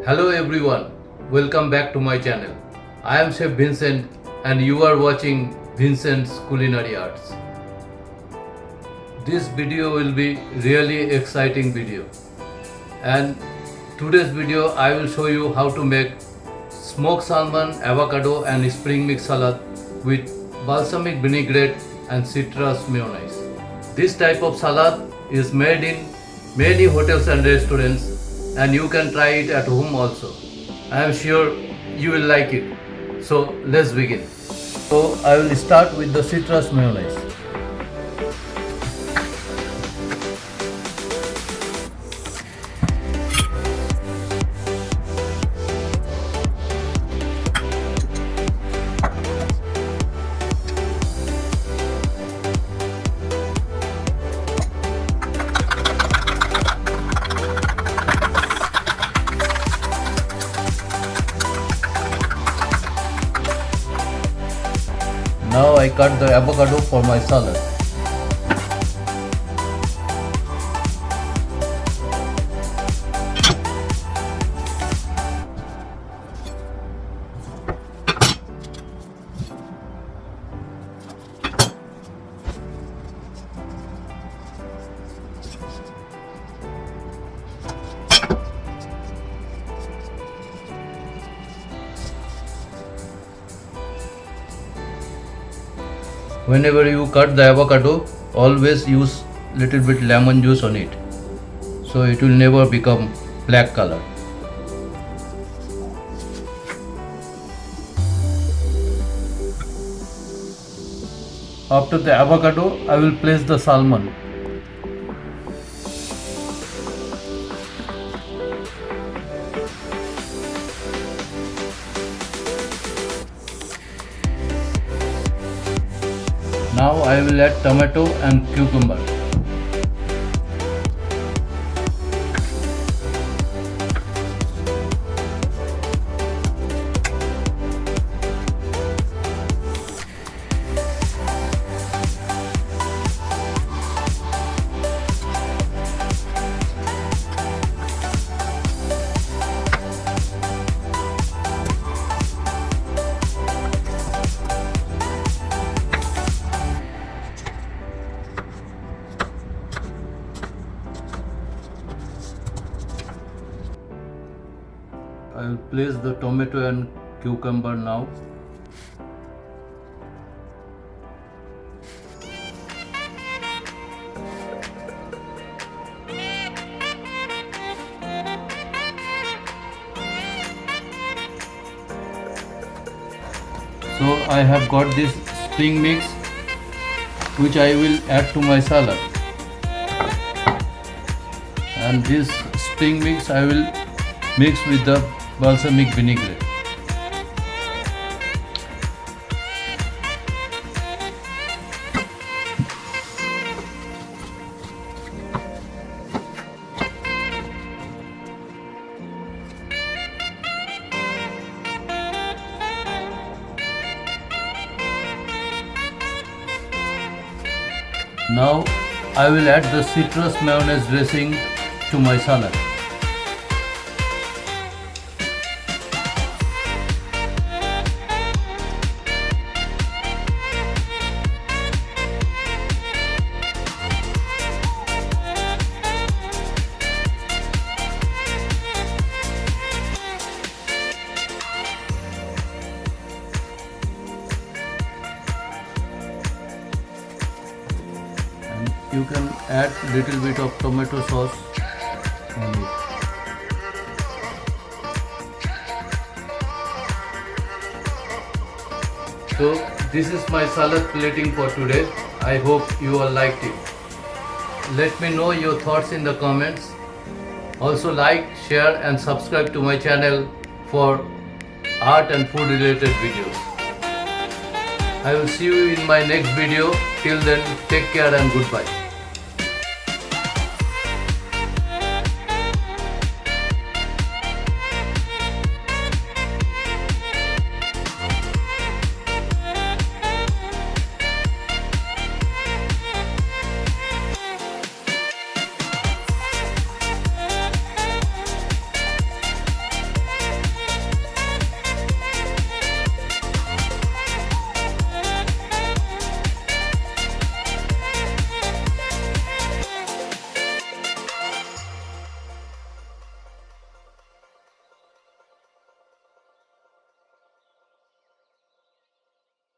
Hello everyone, welcome back to my channel. I am Chef Vincent and you are watching Vincent's Culinary Arts. This video will be really exciting video, and today's video I will show you how to make smoked salmon, avocado and spring mix salad with balsamic vinaigrette and citrus mayonnaise. This type of salad is made in many hotels and restaurants, and you can try it at home also. I am sure you will like it. So let's begin. So I will start with the citrus mayonnaise. Now I cut the avocado for my salad. Whenever you cut the avocado, always use little bit lemon juice on it, so it will never become black color. After the avocado, I will place the salmon. Now I will add tomato and cucumber. I will place the tomato and cucumber now. So I have got this spring mix which I will add to my salad, and this spring mix I will mix with the balsamic vinaigrette. Now I will add the citrus mayonnaise dressing to my salad. You can add little bit of tomato sauce on it. So this is my salad plating for today. I hope you all liked it. Let me know your thoughts in the comments. Also like, share and subscribe to my channel for art and food related videos. I will see you in my next video. Till then, take care and goodbye.